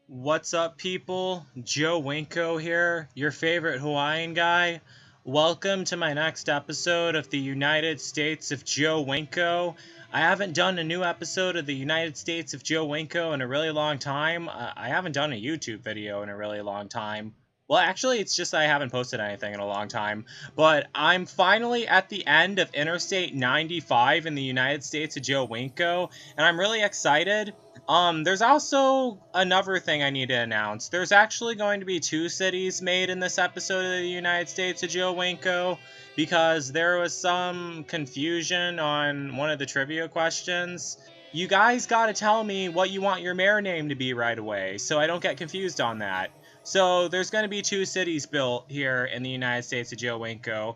What's up, people? Joe Winko here, your favorite Hawaiian guy. Welcome to my next episode of the United States of Joe Winko. I haven't done a new episode of the United States of Joe Winko in a really long time. I haven't done a YouTube video in a really long time. Well, actually, it's just I haven't posted anything in a long time. But I'm finally at the end of Interstate 95 in the United States of Joe Winko, and I'm really excited. There's also another thing I need to announce. There's actually going to be two cities made in this episode of the United States of Joe Winko because there was some confusion on one of the trivia questions. You guys gotta tell me what you want your mayor name to be right away, so I don't get confused on that. So there's going to be two cities built here in the United States of Joe Winko.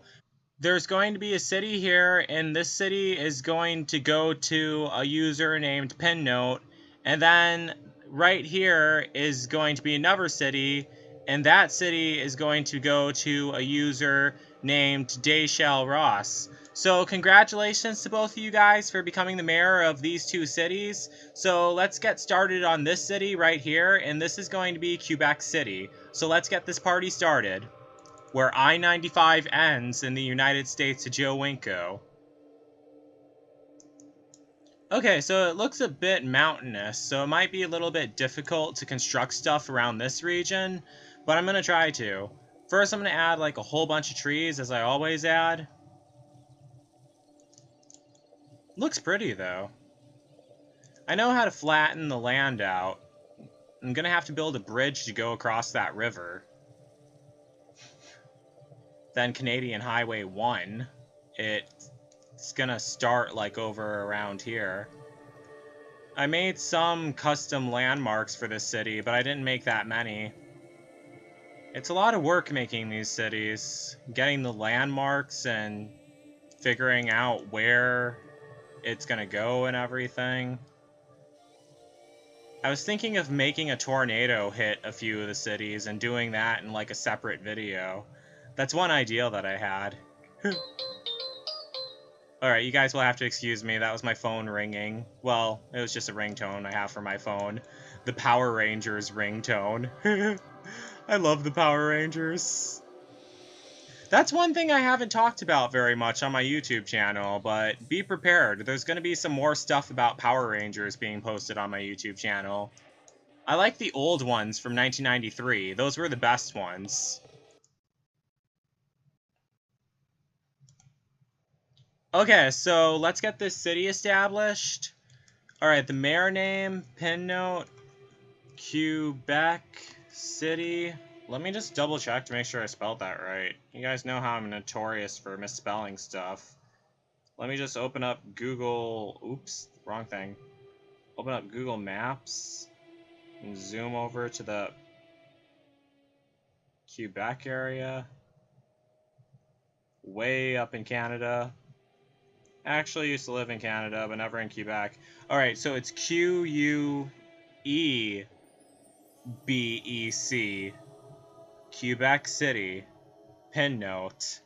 There's going to be a city here, and this city is going to go to a user named Pinnote, and then right here is going to be another city, and that city is going to go to a user named Dayshell Ross. So congratulations to both of you guys for becoming the mayor of these two cities. So let's get started on this city right here, and this is going to be Quebec City. So let's get this party started, where I-95 ends in the United States of Joe Winko. Okay, so it looks a bit mountainous, so it might be a little bit difficult to construct stuff around this region, but I'm going to try to. First, I'm going to add like a whole bunch of trees, as I always add. Looks pretty, though. I know how to flatten the land out. I'm going to have to build a bridge to go across that river. Then Canadian Highway 1. It's gonna start like over around here. I made some custom landmarks for this city, but I didn't make that many. It's a lot of work making these cities, getting the landmarks and figuring out where it's gonna go and everything. I was thinking of making a tornado hit a few of the cities and doing that in like a separate video. That's one idea that I had. Alright, you guys will have to excuse me, that was my phone ringing. Well, it was just a ringtone I have for my phone. The Power Rangers ringtone. I love the Power Rangers. That's one thing I haven't talked about very much on my YouTube channel, but be prepared. There's going to be some more stuff about Power Rangers being posted on my YouTube channel. I like the old ones from 1993. Those were the best ones. Okay, so let's get this city established. Alright, the mayor name, pin note, Quebec City. Let me just double check to make sure I spelled that right. You guys know how I'm notorious for misspelling stuff. Let me just open up Google... Oops, wrong thing. Open up Google Maps and zoom over to the Quebec area. Way up in Canada. I actually used to live in Canada, but never in Quebec. Alright, so it's Quebec. Quebec City. Pin note.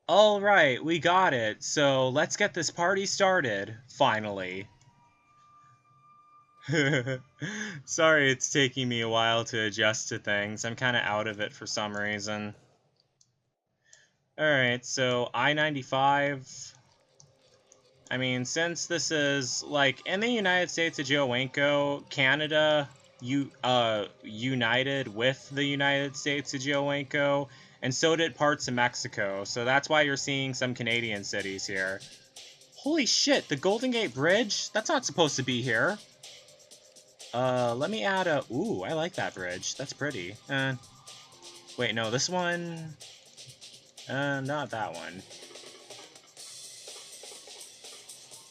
Alright, we got it. So let's get this party started, finally. Sorry it's taking me a while to adjust to things. I'm kind of out of it for some reason. Alright, so I-95... I mean, since this is, like, in the United States of Joe Winko, Canada united with the United States of Joe Winko, and so did parts of Mexico, so that's why you're seeing some Canadian cities here. Holy shit, the Golden Gate Bridge? That's not supposed to be here. Let me add a... Ooh, I like that bridge. That's pretty. Wait, no, this one... not that one.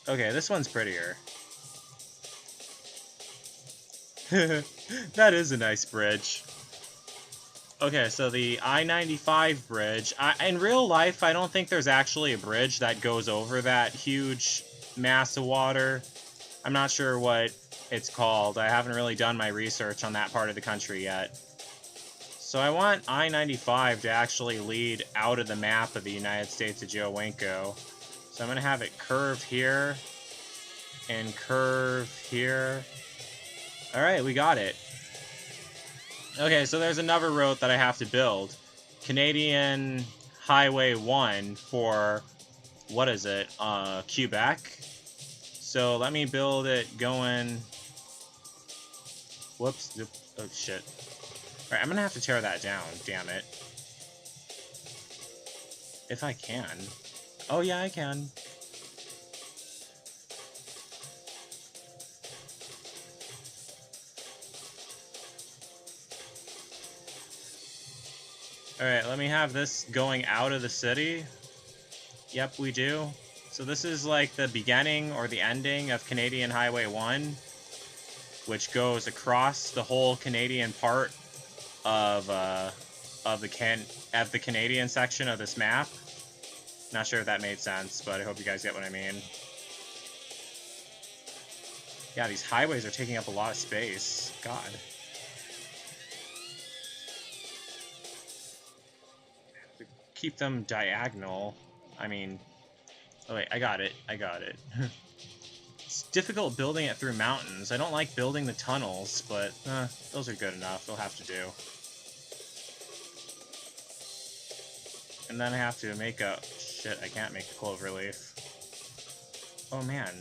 Okay, this one's prettier. That is a nice bridge. Okay, so the I-95 bridge. In real life, I don't think there's actually a bridge that goes over that huge mass of water. I'm not sure what it's called. I haven't really done my research on that part of the country yet. So I want I-95 to actually lead out of the map of the United States of Joe Winko. So I'm going to have it curve here, and curve here. Alright, we got it. Okay, so there's another road that I have to build. Canadian Highway 1 for, what is it, Quebec? So let me build it going... Whoops. Oh, shit. Alright, I'm gonna have to tear that down, damn it. If I can. Oh, yeah, I can. Alright, let me have this going out of the city. Yep, we do. So this is like the beginning or the ending of Canadian Highway 1, which goes across the whole Canadian part of the Canadian section of this map. Not sure if that made sense, but I hope you guys get what I mean. Yeah, these highways are taking up a lot of space. God. Keep them diagonal. I mean... Oh wait, I got it. I got it. It's difficult building it through mountains. I don't like building the tunnels, but those are good enough. They'll have to do. And then I have to make a... Shit, I can't make a clover leaf. Oh man.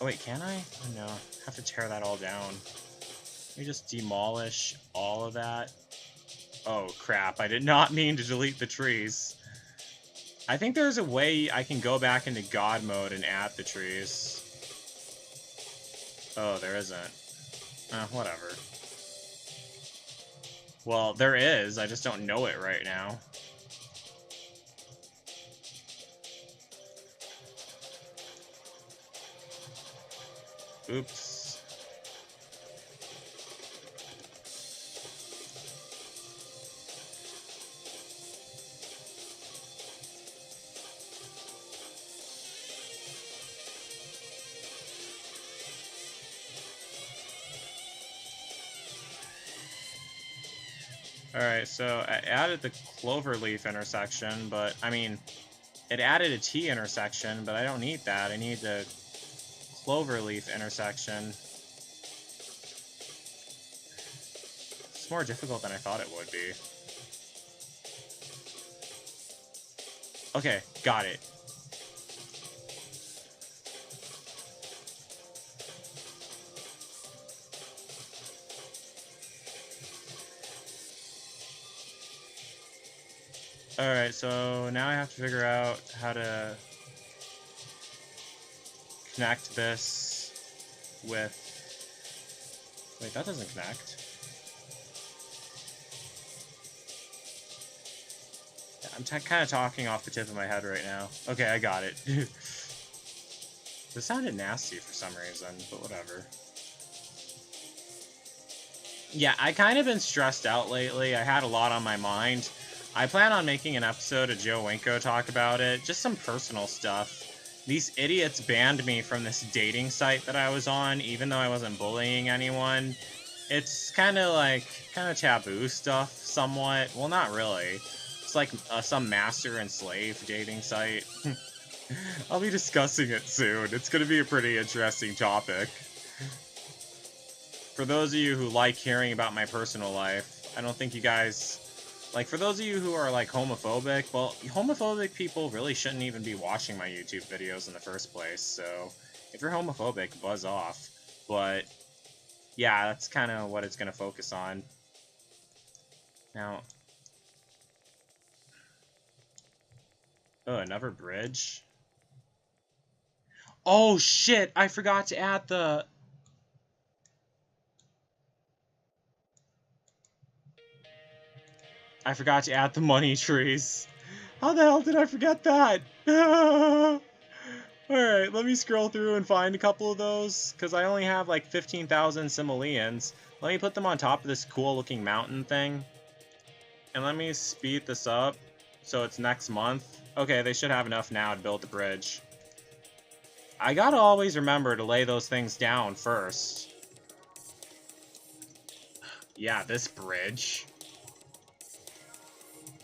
Oh wait, can I? Oh no, I have to tear that all down. Let me just demolish all of that. Oh crap, I did not mean to delete the trees. I think there's a way I can go back into God mode and add the trees. Oh, there isn't. Whatever. Well, there is, I just don't know it right now. Oops. Alright, so I added the cloverleaf intersection, but, I mean, it added a T intersection, but I don't need that. I need the cloverleaf intersection. It's more difficult than I thought it would be. Okay, got it. Alright, so now I have to figure out how to connect this with... Wait, that doesn't connect. Yeah, I'm kind of talking off the tip of my head right now. Okay, I got it. This sounded nasty for some reason, but whatever. Yeah, I kind of been stressed out lately. I had a lot on my mind. I plan on making an episode of Joe Winko talk about it. Just some personal stuff. These idiots banned me from this dating site that I was on, even though I wasn't bullying anyone. It's kind of taboo stuff, somewhat. Well, not really. It's like some master and slave dating site. I'll be discussing it soon. It's going to be a pretty interesting topic. For those of you who like hearing about my personal life, I don't think you guys... Like, for those of you who are, like, homophobic, well, homophobic people really shouldn't even be watching my YouTube videos in the first place, so if you're homophobic, buzz off. But, yeah, that's kind of what it's going to focus on. Now... Oh, another bridge? Oh, shit! I forgot to add the... I forgot to add the money trees. How the hell did I forget that? Alright, let me scroll through and find a couple of those, because I only have like 15,000 simoleons. Let me put them on top of this cool looking mountain thing. And let me speed this up, so it's next month. Okay, they should have enough now to build the bridge. I gotta always remember to lay those things down first. Yeah, this bridge.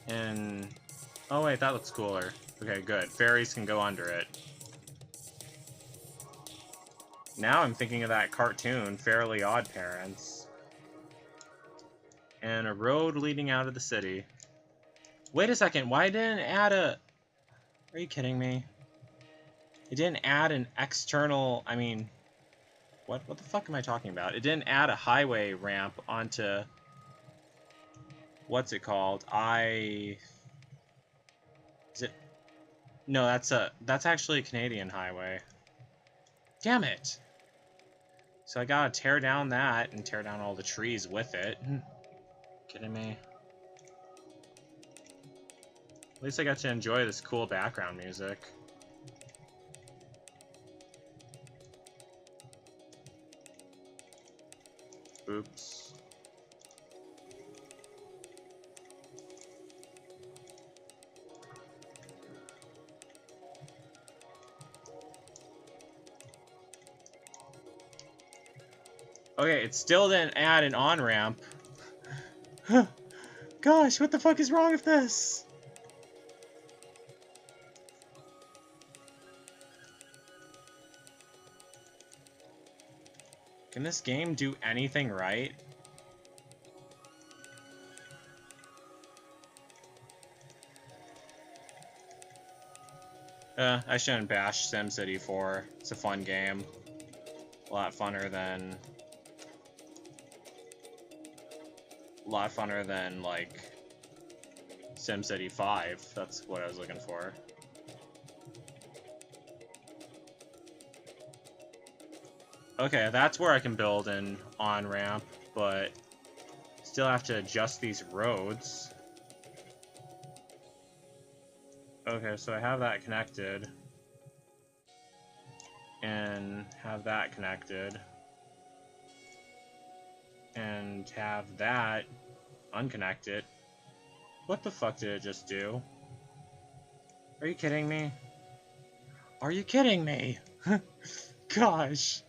And... Oh wait, that looks cooler. Okay, good. Fairies can go under it. Now I'm thinking of that cartoon, Fairly Odd Parents. And a road leading out of the city. Wait a second, why didn't it add a... Are you kidding me? It didn't add an external... I mean... What the fuck am I talking about? It didn't add a highway ramp onto... What's it called? Is it... No, that's actually a Canadian highway. Damn it! So I gotta tear down that and tear down all the trees with it. Kidding me? At least I got to enjoy this cool background music. Oops. Okay, it still didn't add an on-ramp. Gosh, what the fuck is wrong with this? Can this game do anything right? I shouldn't bash SimCity 4. It's a fun game. A lot funner than... like, SimCity 5. That's what I was looking for. Okay, that's where I can build an on-ramp, but still have to adjust these roads. Okay, so I have that connected. And have that connected. And have that unconnected. What the fuck did it just do? Are you kidding me? Are you kidding me? Gosh.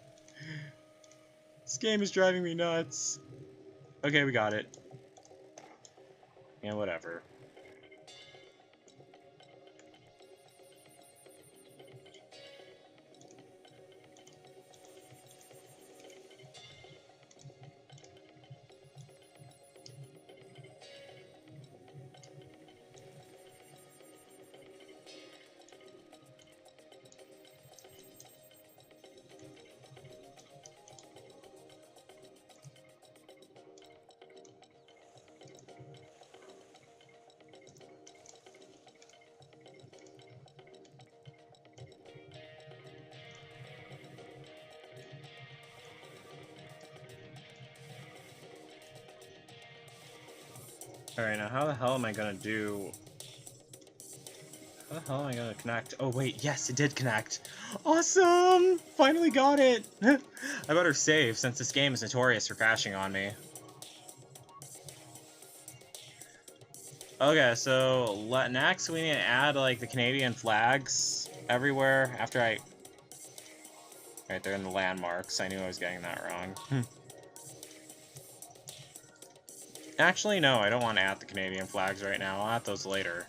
This game is driving me nuts. Okay, we got it. Yeah, whatever. Alright, now how the hell am I gonna do... How the hell am I gonna connect? Oh wait, yes, it did connect! Awesome! Finally got it! I better save, since this game is notorious for crashing on me. Okay, so next we need to add, like, the Canadian flags everywhere after I... Right, they're in the landmarks. I knew I was getting that wrong. Actually, no, I don't want to add the Canadian flags right now. I'll add those later.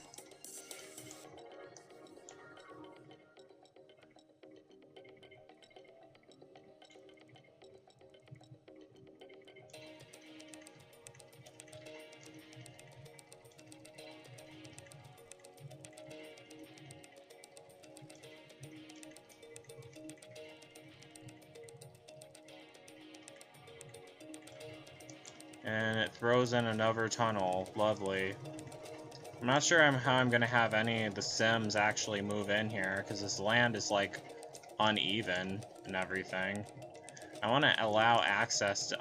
And it throws in another tunnel. Lovely. I'm not sure how I'm going to have any of the Sims actually move in here, because this land is, like, uneven and everything. I want to allow access to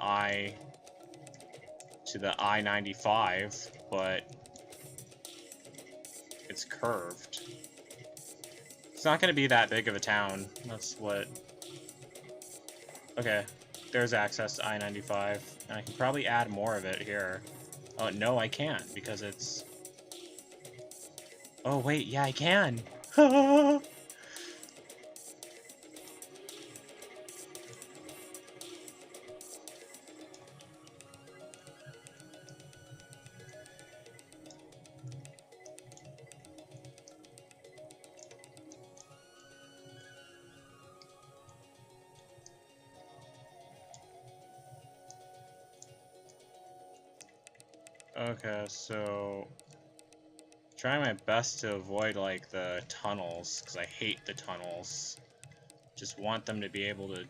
the I-95, but it's curved. It's not going to be that big of a town. That's what... Okay, there's access to I-95, and I can probably add more of it here. Oh, no, I can't, because it's... Oh, wait, yeah, I can! Okay, so trying my best to avoid like the tunnels, because I hate the tunnels. Just want them to be able to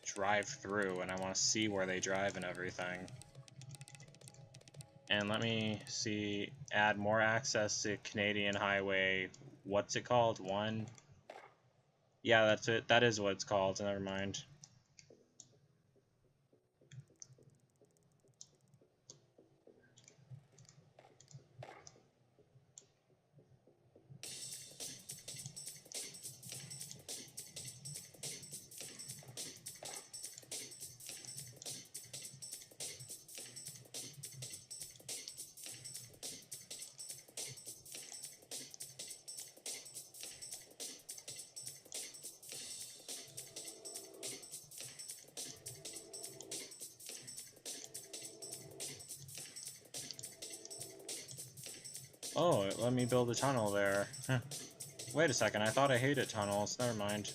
drive through, and I want to see where they drive and everything. And let me see, add more access to Canadian Highway, what's it called? 1? Yeah, that's it. That is what it's called, never mind. Oh, it let me build a tunnel there. Huh. Wait a second, I thought I hated tunnels. Never mind.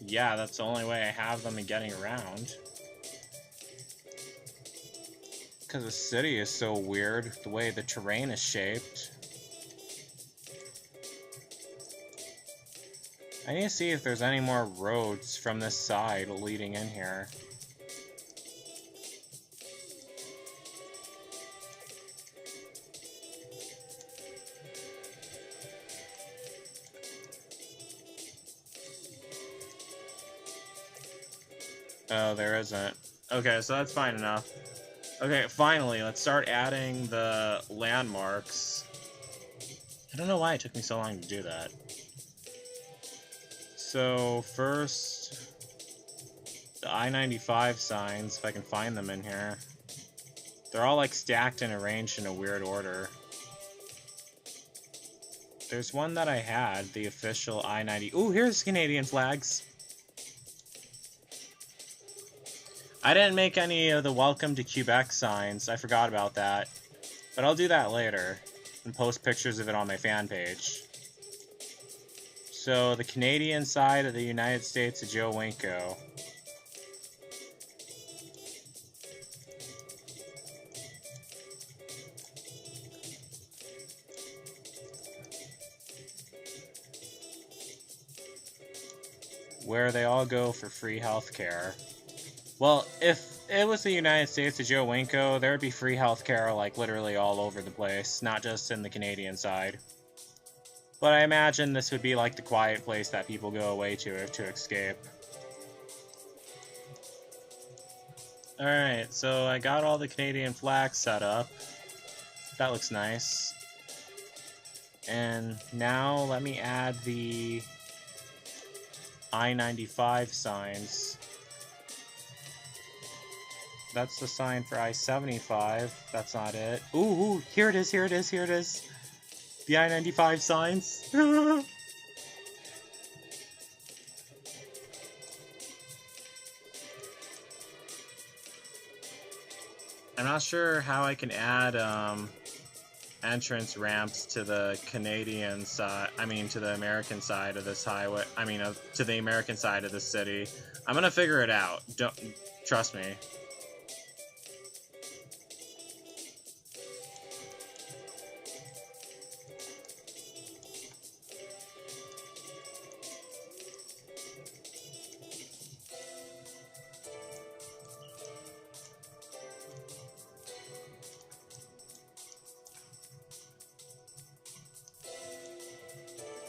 Yeah, that's the only way I have them in getting around. Because the city is so weird, the way the terrain is shaped. I need to see if there's any more roads from this side leading in here. Oh, there isn't. Okay, so that's fine enough. Okay, finally, let's start adding the landmarks. I don't know why it took me so long to do that. So, first, the I-95 signs, if I can find them in here. They're all, like, stacked and arranged in a weird order. There's one that I had, the official I-90... Ooh, here's Canadian flags! I didn't make any of the welcome to Quebec signs. I forgot about that. But I'll do that later and post pictures of it on my fan page. So, the Canadian side of the United States of Joe Winko. Where they all go for free healthcare. Well, if it was the United States of Joe Winko, there would be free healthcare like literally all over the place, not just in the Canadian side. But I imagine this would be like the quiet place that people go away to escape. Alright, so I got all the Canadian flags set up. That looks nice. And now let me add the I-95 signs. That's the sign for I-75. That's not it. Ooh, here it is, here it is, here it is. The I-95 signs. I'm not sure how I can add entrance ramps to the Canadian side, to the American side of this highway, to the American side of the city. I'm gonna figure it out. Don't trust me.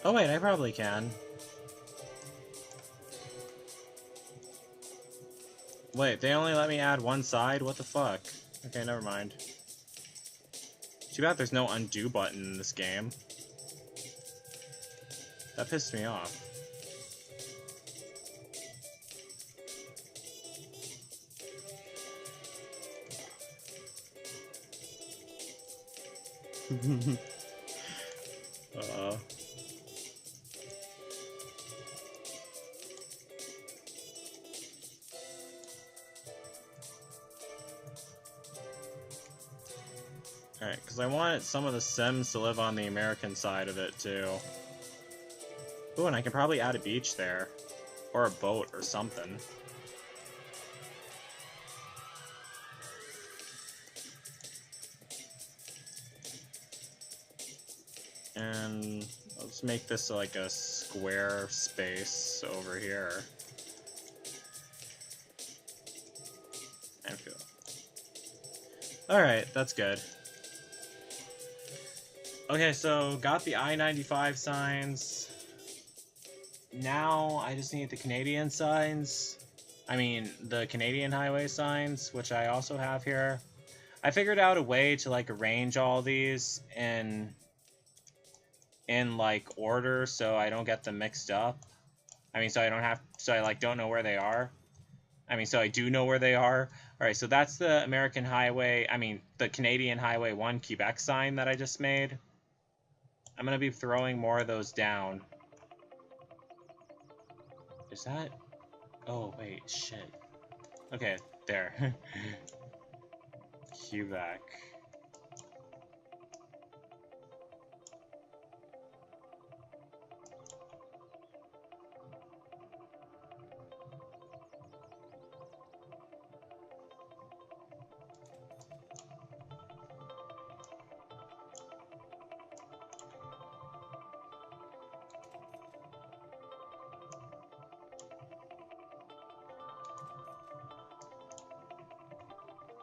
Oh wait, I probably can. Wait, they only let me add one side? What the fuck? Okay, never mind. Too bad there's no undo button in this game. That pissed me off. Alright, because I wanted some of the Sims to live on the American side of it, too. Ooh, and I can probably add a beach there. Or a boat, or something. And let's make this like a square space over here. And feel. Alright, that's good. Okay, so got the I-95 signs. Now I just need the Canadian signs. I mean, the Canadian highway signs, which I also have here. I figured out a way to like arrange all these in like order so I don't get them mixed up. I mean, so I like don't know where they are. I mean, so I do know where they are. All right, so that's the American Highway, the Canadian Highway 1 Quebec sign that I just made. I'm going to be throwing more of those down. Is that? Oh, wait, shit. Okay, there. Quebec.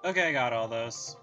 Okay, I got all those.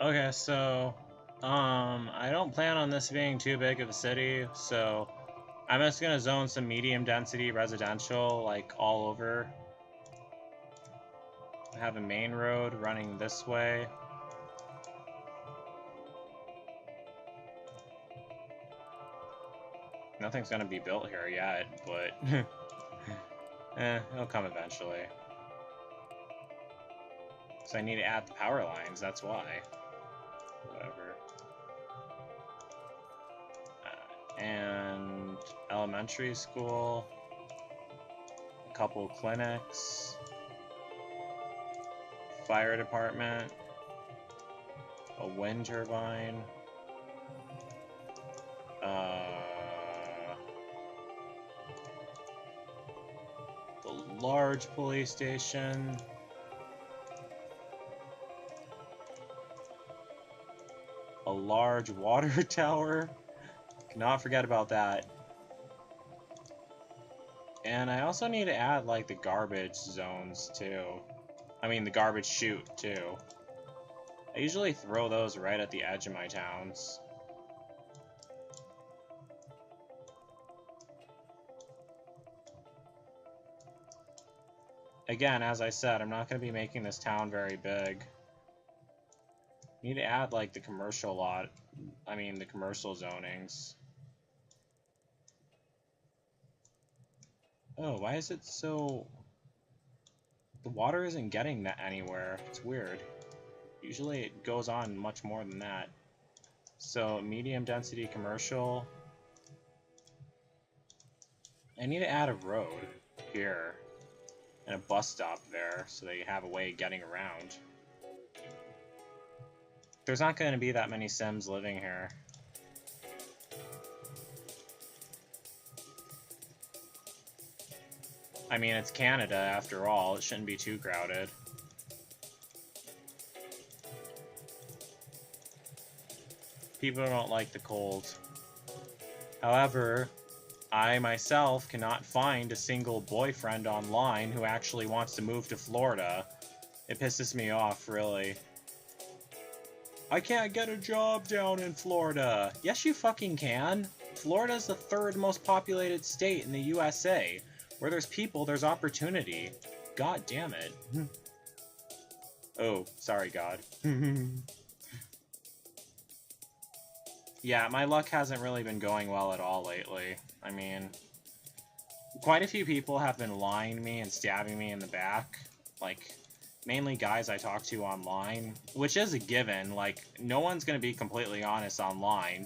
Okay, so, I don't plan on this being too big of a city, so I'm just gonna zone some medium density residential, like, all over. I have a main road running this way. Nothing's gonna be built here yet, but, it'll come eventually. So I need to add the power lines, that's why. Whatever. And elementary school, a couple clinics, fire department, a wind turbine, the large police station, a large water tower. Cannot forget about that. And I also need to add, like, the garbage zones, too. I mean, the garbage chute, too. I usually throw those right at the edge of my towns. Again, as I said, I'm not going to be making this town very big. Need to add, like, the commercial the commercial zonings. Oh, why is it so... The water isn't getting that anywhere. It's weird. Usually it goes on much more than that. So, medium density commercial. I need to add a road here. And a bus stop there, so they have a way of getting around. There's not going to be that many Sims living here. I mean, it's Canada, after all. It shouldn't be too crowded. People don't like the cold. However, I myself cannot find a single boyfriend online who actually wants to move to Florida. It pisses me off, really. I can't get a job down in Florida. Yes, you fucking can. Florida's the third most populated state in the USA. Where there's people, there's opportunity. God damn it. Oh, sorry, God. Yeah, my luck hasn't really been going well at all lately. I mean, quite a few people have been lying to me and stabbing me in the back. Like, mainly guys I talk to online, which is a given. Like, no one's going to be completely honest online.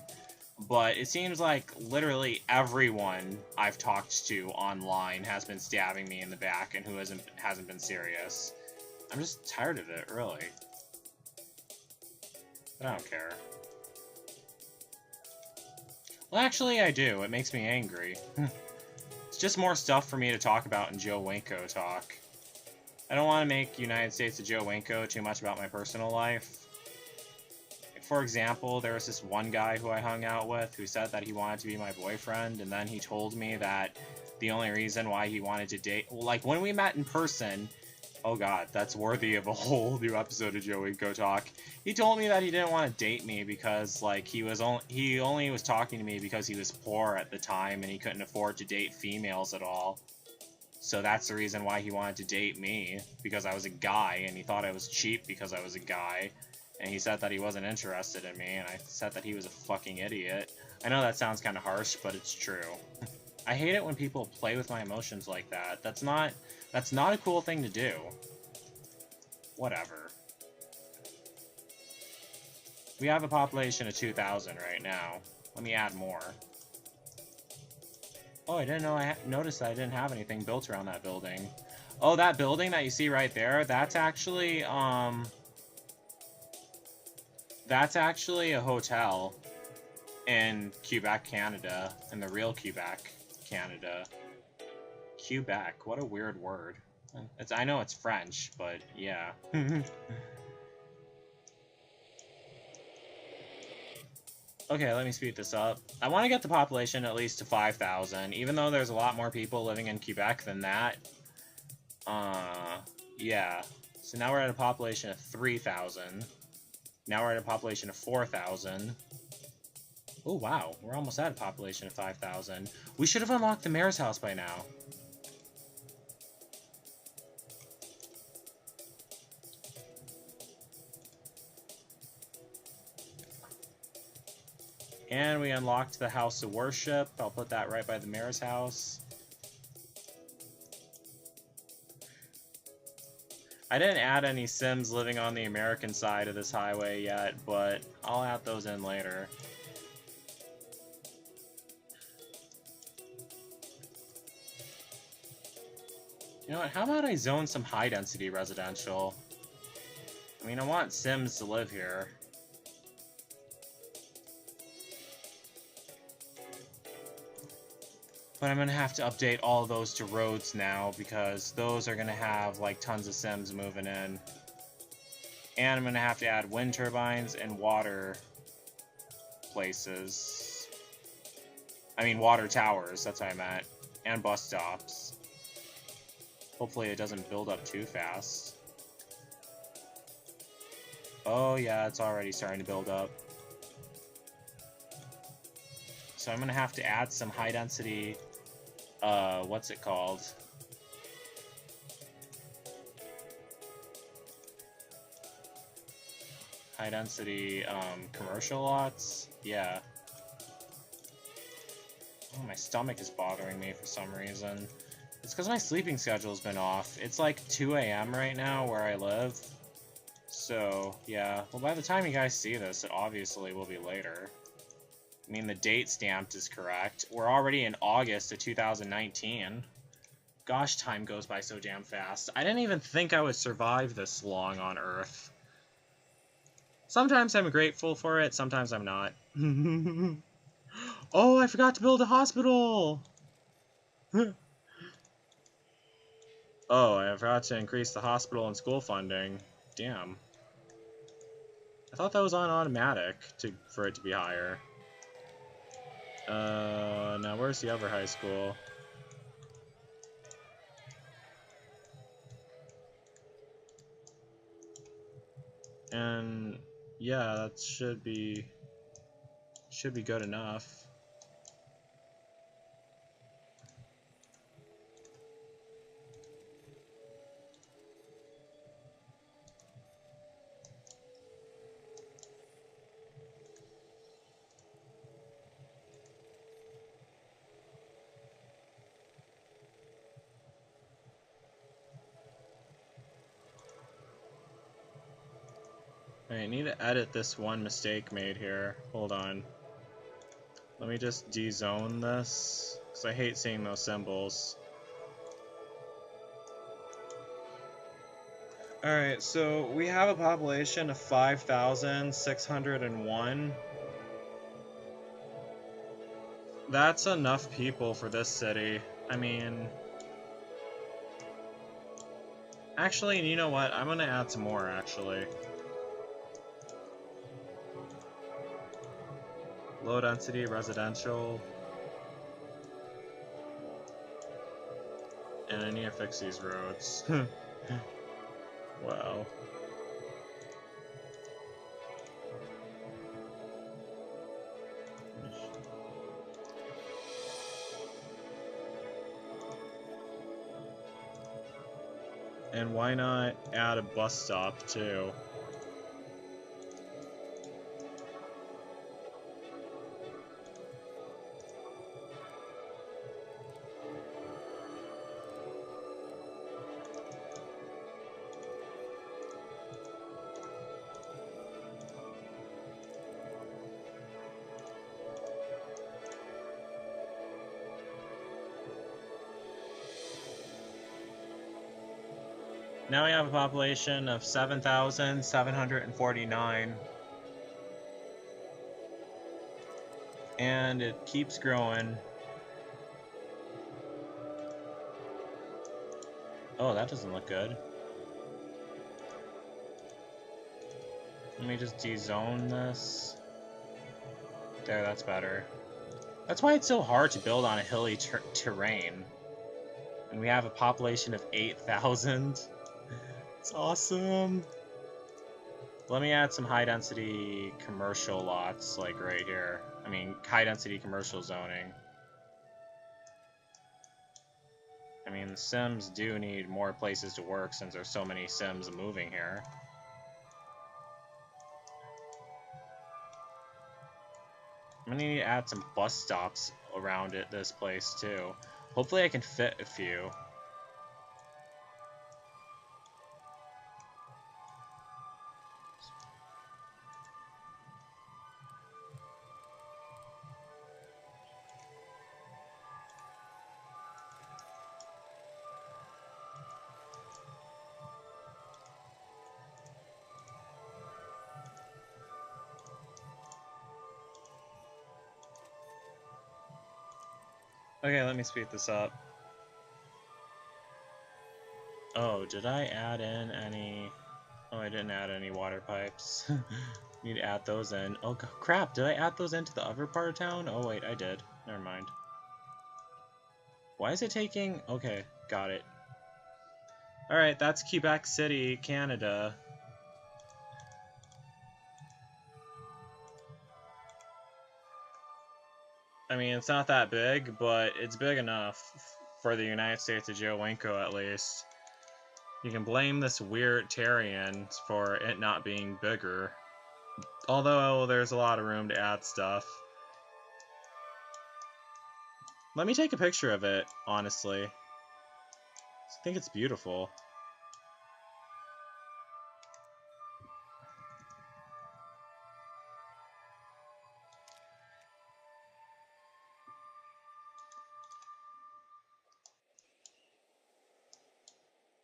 But it seems like literally everyone I've talked to online has been stabbing me in the back and who hasn't been serious. I'm just tired of it, really. But I don't care. Well, actually, I do. It makes me angry. It's just more stuff for me to talk about in Joe Winko talk. I don't want to make United States of Joe Winko too much about my personal life. For example, there was this one guy who I hung out with who said that he wanted to be my boyfriend, and then he told me that the only reason why he wanted to date... Well, like, when we met in person... Oh god, that's worthy of a whole new episode of Joe Winko Talk. He told me that he didn't want to date me because, like, he only was talking to me because he was poor at the time and he couldn't afford to date females at all. So that's the reason why he wanted to date me, because I was a guy, and he thought I was cheap because I was a guy. And he said that he wasn't interested in me, and I said that he was a fucking idiot. I know that sounds kind of harsh, but it's true. I hate it when people play with my emotions like that. That's not a cool thing to do. Whatever. We have a population of 2,000 right now. Let me add more. Oh, I didn't know noticed that I didn't have anything built around that building. Oh, that building that you see right there, that's actually a hotel in Quebec, Canada, in the real Quebec, Canada. Quebec, what a weird word. I know it's French, but yeah. Okay, let me speed this up. I want to get the population at least to 5,000, even though there's a lot more people living in Quebec than that. Yeah. So now we're at a population of 3,000. Now we're at a population of 4,000. Oh, wow. We're almost at a population of 5,000. We should have unlocked the mayor's house by now. And we unlocked the house of worship. I'll put that right by the mayor's house. I didn't add any Sims living on the American side of this highway yet, but I'll add those in later. You know what, how about I zone some high-density residential? I mean, I want Sims to live here. But I'm going to have to update all of those to roads now, because those are going to have, like, tons of Sims moving in. And I'm going to have to add wind turbines and water places. I mean, water towers, that's what I meant. And bus stops. Hopefully it doesn't build up too fast. Oh yeah, it's already starting to build up. So I'm going to have to add some high-density, what's it called? High-density, commercial lots? Yeah. Oh, my stomach is bothering me for some reason. It's because my sleeping schedule's been off. It's like 2 a.m. right now where I live. So, yeah. Well, by the time you guys see this, it obviously will be later. I mean, the date stamped is correct. We're already in August of 2019. Gosh, time goes by so damn fast. I didn't even think I would survive this long on Earth. Sometimes I'm grateful for it, sometimes I'm not. Oh, I forgot to build a hospital! Oh, I forgot to increase the hospital and school funding. Damn. I thought that was on automatic for it to be higher. Now where's the other high school? And yeah, that should be good enough. I need to edit this one mistake made here. Hold on. Let me just de-zone this, because I hate seeing those symbols. Alright, so we have a population of 5,601. That's enough people for this city. I mean... Actually, you know what? I'm gonna add some more, actually. Low density, residential. And I need to fix these roads. Wow. And why not add a bus stop, too? Now we have a population of 7,749. And it keeps growing. Oh, that doesn't look good. Let me just de-zone this. There, that's better. That's why it's so hard to build on a hilly terrain. And we have a population of 8,000. It's awesome. Let me add some high-density commercial lots, like right here. I mean, high-density commercial zoning. I mean, the Sims do need more places to work since there's so many Sims moving here. I'm gonna need to add some bus stops around this place, too. Hopefully I can fit a few. Okay, let me speed this up. Oh, did I add in any... Oh, I didn't add any water pipes. Need to add those in. Oh, crap, did I add those into the other part of town? Oh, wait, I did. Never mind. Why is it taking... Okay, got it. Alright, that's Quebec City, Canada. I mean, it's not that big, but it's big enough for the United States of Joe Winko, at least. You can blame this weird Terrian for it not being bigger. Although, there's a lot of room to add stuff. Let me take a picture of it, honestly. I think it's beautiful.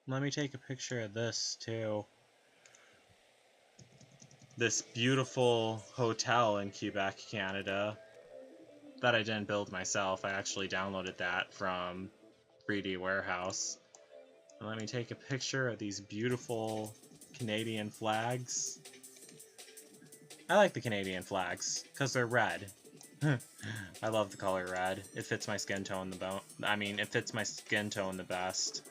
Let me take a picture of this, too. This beautiful hotel in Quebec, Canada. That I didn't build myself. I actually downloaded that from 3D Warehouse. And let me take a picture of these beautiful Canadian flags. I like the Canadian flags, because they're red. I love the color red. It fits my skin tone it fits my skin tone the best.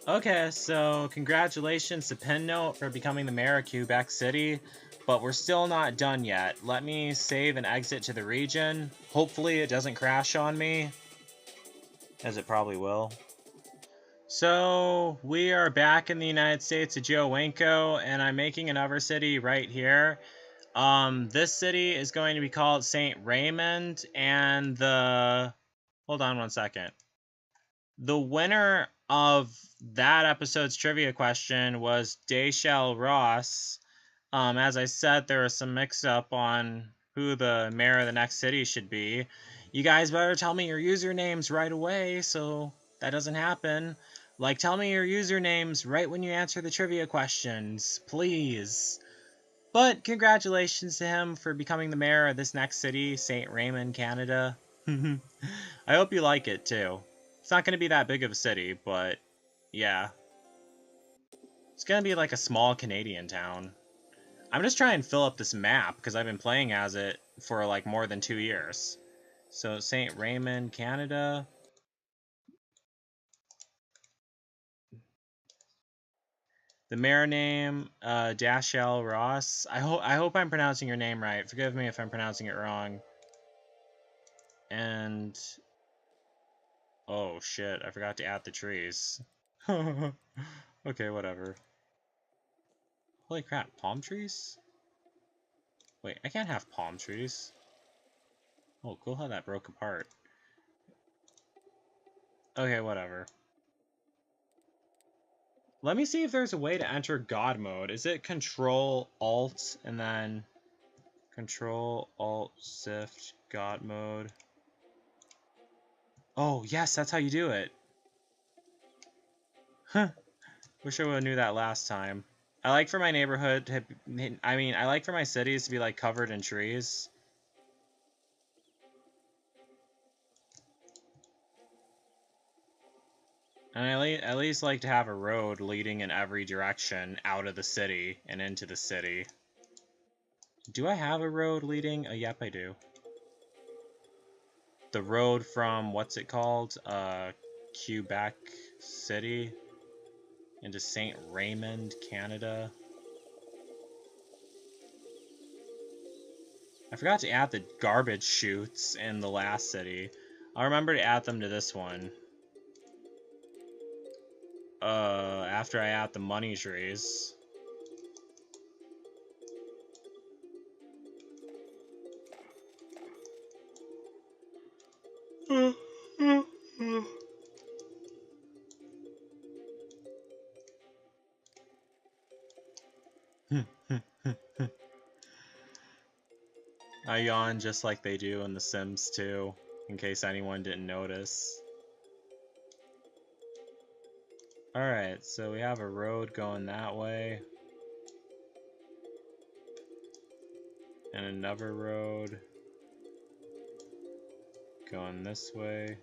Okay, so congratulations to Pinnote for becoming the mayor of Quebec City, but we're still not done yet. Let me save and exit to the region. Hopefully it doesn't crash on me, as it probably will. So, we are back in the United States of Joe Winko, and I'm making another city right here. This city is going to be called St. Raymond, and hold on one second. The winner of that episode's trivia question was Dayshell Ross. As I said, there was some mix-up on who the mayor of the next city should be. You guys better tell me your usernames right away so that doesn't happen. Like, tell me your usernames right when you answer the trivia questions, please. But congratulations to him for becoming the mayor of this next city, St. Raymond, Canada. I hope you like it, too. It's not going to be that big of a city, but yeah. It's going to be like a small Canadian town. I'm just trying to fill up this map because I've been playing as it for like more than 2 years. So St. Raymond, Canada. The mayor name, Dashell Ross. I hope I'm pronouncing your name right. Forgive me if I'm pronouncing it wrong. And oh shit, I forgot to add the trees. Okay, whatever. Holy crap, palm trees? Wait, I can't have palm trees. Oh, cool how that broke apart. Okay, whatever. Let me see if there's a way to enter God mode. Is it Control Alt and then Control Alt Shift God mode? Oh, yes, that's how you do it. Huh. Wish I would have knew that last time. I like for my neighborhood to, I like for my cities to be like covered in trees. And I at least like to have a road leading in every direction out of the city and into the city. Do I have a road leading? Yep, I do. The road from, what's it called? Quebec City into St. Raymond, Canada. I forgot to add the garbage chutes in the last city. I'll remember to add them to this one. After I add the money trees. I yawn just like they do in The Sims 2, in case anyone didn't notice. Alright, so we have a road going that way. And another road going this way.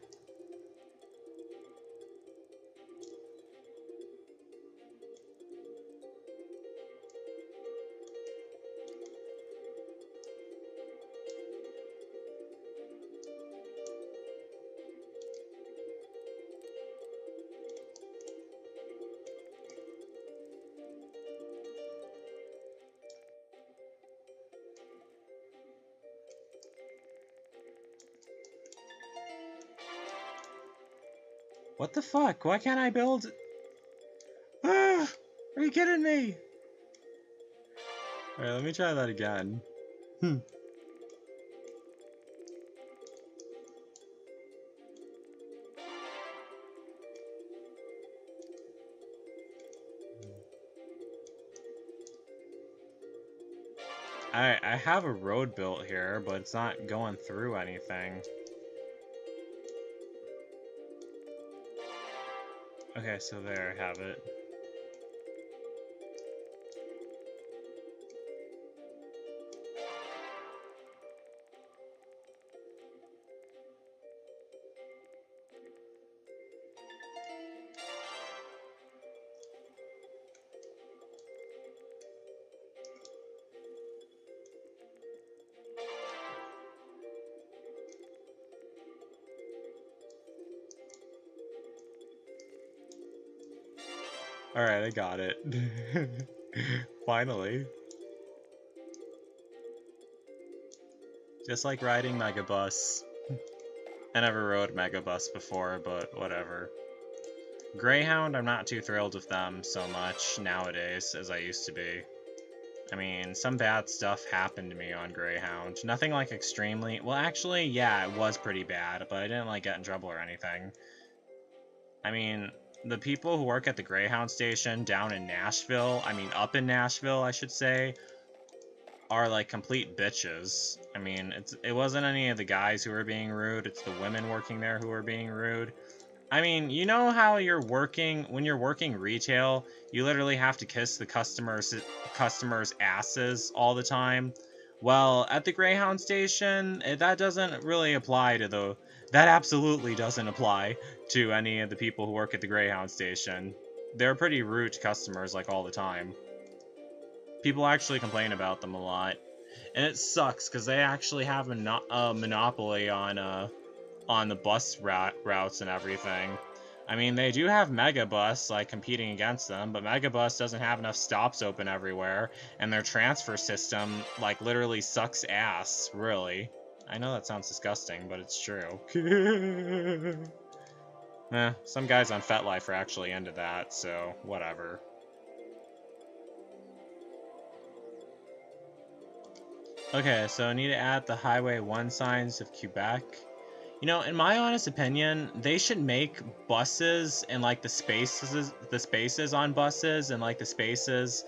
What the fuck? Why can't I build? Ah! Are you kidding me? Alright, let me try that again. I have a road built here, but it's not going through anything. Okay, so there, I have it. Alright, I got it. Finally. Just like riding Megabus. I never rode Megabus before, but whatever. Greyhound, I'm not too thrilled with them so much nowadays as I used to be. I mean, some bad stuff happened to me on Greyhound. Nothing like extremely... Well, actually, yeah, it was pretty bad, but I didn't like get in trouble or anything. I mean, the people who work at the Greyhound station down in Nashville, I mean, up in Nashville, I should say, are like complete bitches. I mean, it wasn't any of the guys who were being rude, it's the women working there who were being rude. I mean, you know how when you're working retail, you literally have to kiss the customers' asses all the time? Well, at the Greyhound station, that doesn't really apply to that absolutely doesn't apply to any of the people who work at the Greyhound station. They're pretty rude to customers, like, all the time. People actually complain about them a lot. And it sucks, because they actually have a monopoly on the bus routes and everything. I mean, they do have Megabus, like, competing against them, but Megabus doesn't have enough stops open everywhere, and their transfer system, like, literally sucks ass, really. I know that sounds disgusting, but it's true. Some guys on FetLife are actually into that, so whatever. Okay, so I need to add the Highway 1 signs of Quebec. You know, in my honest opinion, they should make buses and like the spaces on buses and like the spaces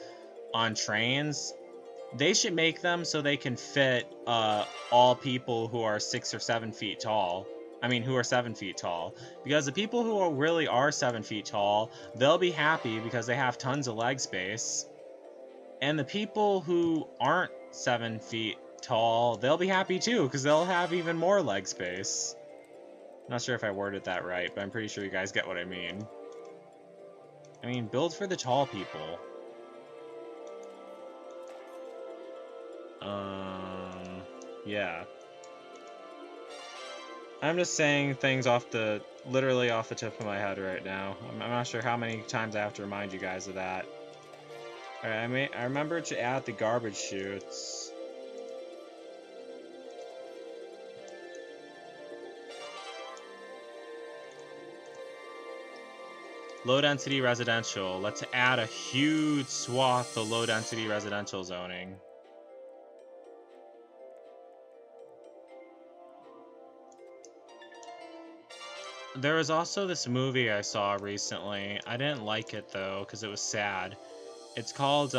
on trains. They should make them so they can fit all people who are 6 or 7 feet tall. I mean, who are 7 feet tall. Because the people who really are 7 feet tall, they'll be happy because they have tons of leg space. And the people who aren't 7 feet tall, they'll be happy too because they'll have even more leg space. Not sure if I worded that right, but I'm pretty sure you guys get what I mean. I mean, build for the tall people. Yeah. I'm just saying things literally off the tip of my head right now. I'm not sure how many times I have to remind you guys of that. Alright, I remember to add the garbage chutes. Low-density residential. Let's add a huge swath of low-density residential zoning. There was also this movie I saw recently. I didn't like it, though, because it was sad. It's called,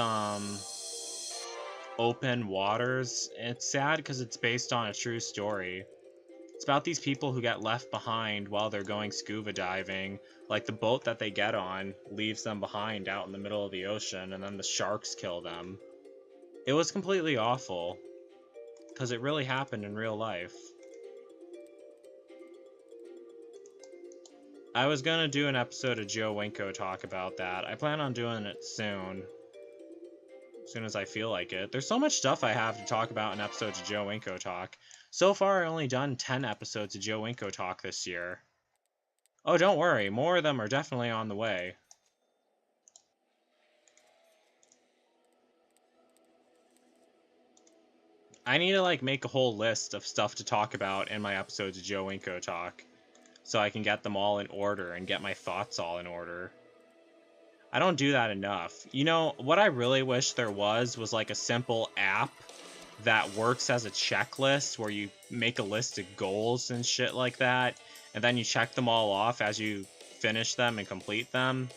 Open Waters. It's sad because it's based on a true story. It's about these people who get left behind while they're going scuba diving. Like, the boat that they get on leaves them behind out in the middle of the ocean, and then the sharks kill them. It was completely awful, because it really happened in real life. I was gonna do an episode of Joe Winko talk about that. I plan on doing it soon. As soon as I feel like it. There's so much stuff I have to talk about in episodes of Joe Winko talk. So far, I've only done 10 episodes of Joe Winko talk this year. Oh, don't worry. More of them are definitely on the way. I need to, like, make a whole list of stuff to talk about in my episodes of Joe Winko talk. So I can get them all in order and get my thoughts all in order. I don't do that enough. You know, what I really wish there was like a simple app that works as a checklist where you make a list of goals and shit like that, and then you check them all off as you finish them and complete them.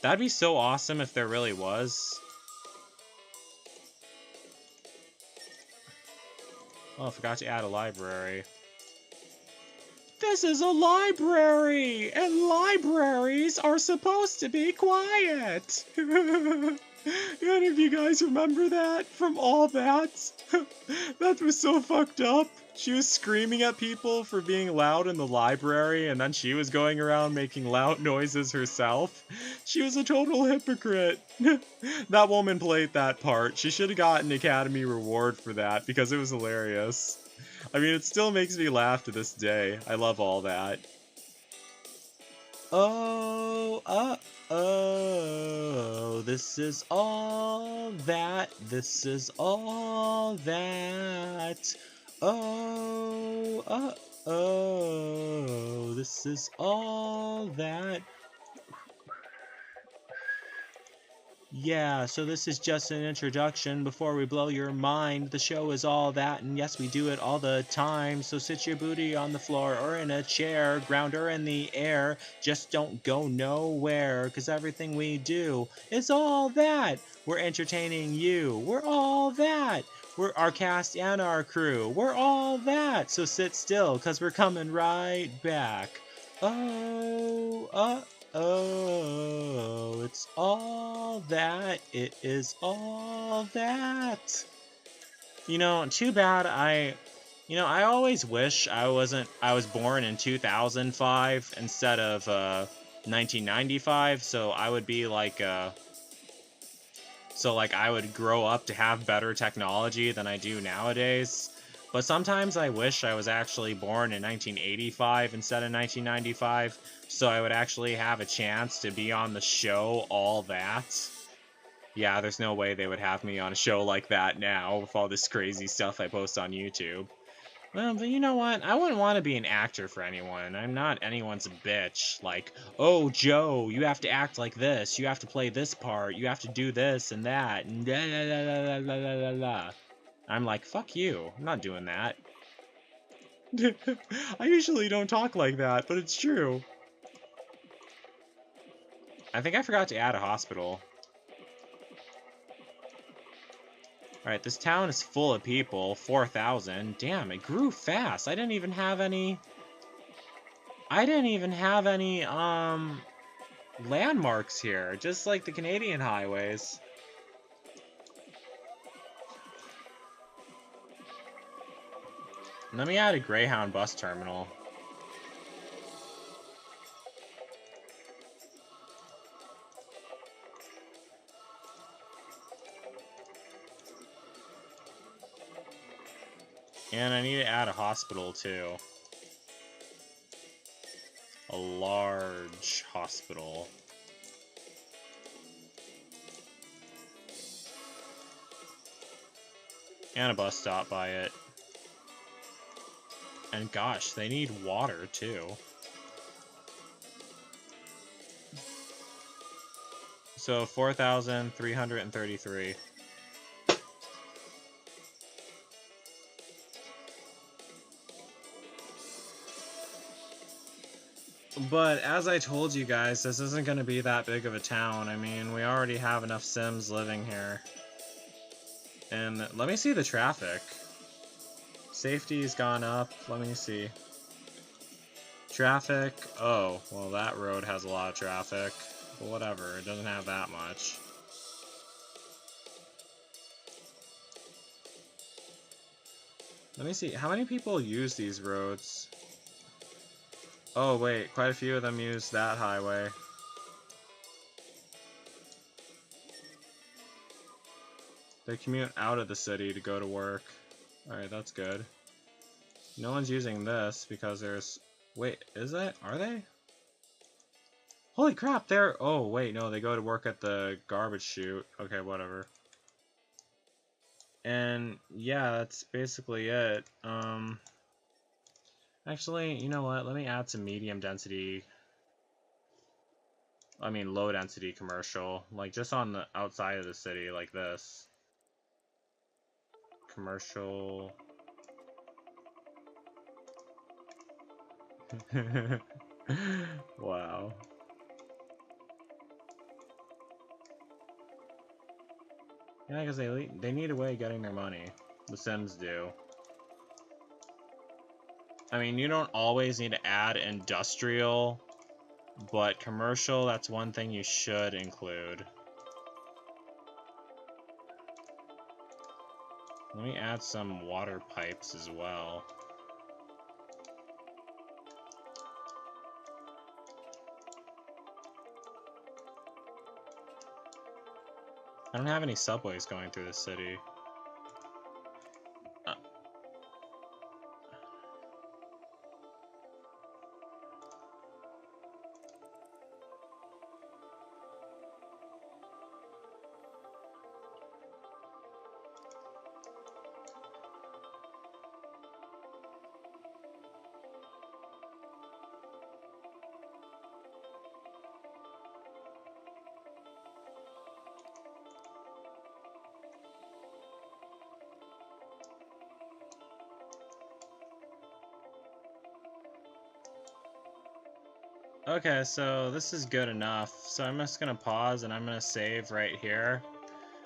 That'd be so awesome if there really was. Oh, I forgot to add a library. This is a library, and libraries are supposed to be quiet. Any of you guys remember that from All That? That was so fucked up. She was screaming at people for being loud in the library, and then she was going around making loud noises herself. She was a total hypocrite. That woman played that part. She should have gotten an Academy Award for that, because it was hilarious. I mean, it still makes me laugh to this day. I love All That. Oh, oh, this is all that, this is all that. Oh, oh, this is all that. Yeah, so this is just an introduction before we blow your mind. The show is all that, and yes, we do it all the time. So sit your booty on the floor or in a chair, ground or in the air. Just don't go nowhere, cause everything we do is all that. We're entertaining you. We're all that. We're our cast and our crew. We're all that. So sit still, cause we're coming right back. Oh, oh, it's all that. It is all that. Too bad I always wish I was born in 2005 instead of 1995, so I would be like I would grow up to have better technology than I do nowadays. But sometimes I wish I was actually born in 1985 instead of 1995, so I would actually have a chance to be on the show All That. Yeah, there's no way they would have me on a show like that now with all this crazy stuff I post on YouTube. Well, but you know what? I wouldn't want to be an actor for anyone. I'm not anyone's bitch. Like, oh, Joe, you have to act like this. You have to play this part. You have to do this and that. And da da da da da da da da. I'm like, fuck you. I'm not doing that. I usually don't talk like that, but it's true. I think I forgot to add a hospital. Alright, this town is full of people. 4,000. Damn, it grew fast. I didn't even have any, landmarks here, just like the Canadian highways. Let me add a Greyhound bus terminal. And I need to add a hospital too. A large hospital. And a bus stop by it. And gosh, they need water too. So 4,333. But as I told you guys, this isn't going to be that big of a town. I mean, we already have enough Sims living here. And let me see the traffic. Safety's gone up. Let me see. Traffic. Oh, well, that road has a lot of traffic. But whatever, it doesn't have that much. Let me see. How many people use these roads? Oh, wait. Quite a few of them use that highway. They commute out of the city to go to work. Alright, that's good. No one's using this because there's... Wait, is that? Are they? Holy crap, they're... Oh, wait, no, they go to work at the garbage chute. Okay, whatever. And, yeah, that's basically it. Actually, you know what? Let me add some medium density... I mean, low density commercial. Like, just on the outside of the city, like this. Commercial... Wow. Yeah, because they need a way of getting their money. The Sims do. I mean, you don't always need to add industrial, but commercial, that's one thing you should include. Let me add some water pipes as well. I don't have any subways going through the city. Okay, so this is good enough. So I'm just going to pause and I'm going to save right here.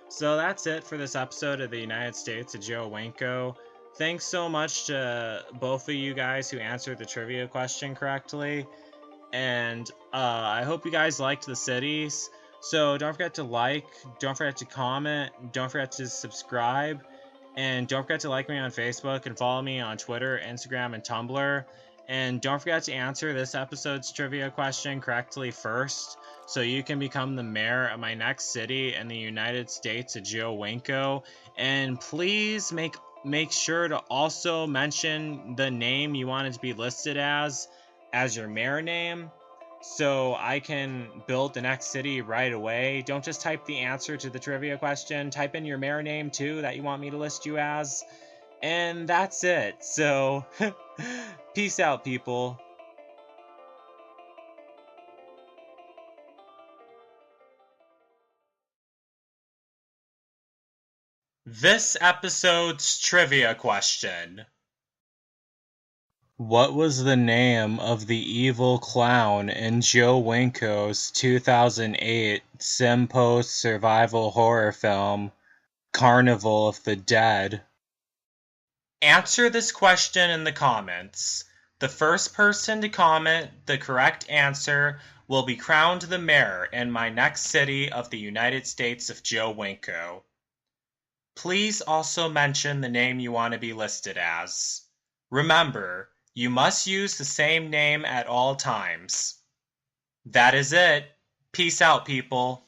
So that's it for this episode of the United States of Joe Winko. Thanks so much to both of you guys who answered the trivia question correctly. And I hope you guys liked the cities. So don't forget to like, don't forget to comment, don't forget to subscribe, and don't forget to like me on Facebook and follow me on Twitter, Instagram, and Tumblr. And don't forget to answer this episode's trivia question correctly first, so you can become the mayor of my next city in the United States of Joe Winko. And please make sure to also mention the name you want it to be listed as your mayor name, so I can build the next city right away. Don't just type the answer to the trivia question. Type in your mayor name too that you want me to list you as. And that's it. So, peace out, people. This episode's trivia question. What was the name of the evil clown in Joe Winko's 2008 Sim Post survival horror film, Carnival of the Dead? Answer this question in the comments. The first person to comment the correct answer will be crowned the mayor in my next city of the United States of Joe Winko. Please also mention the name you want to be listed as. Remember, you must use the same name at all times. That is it. Peace out, people.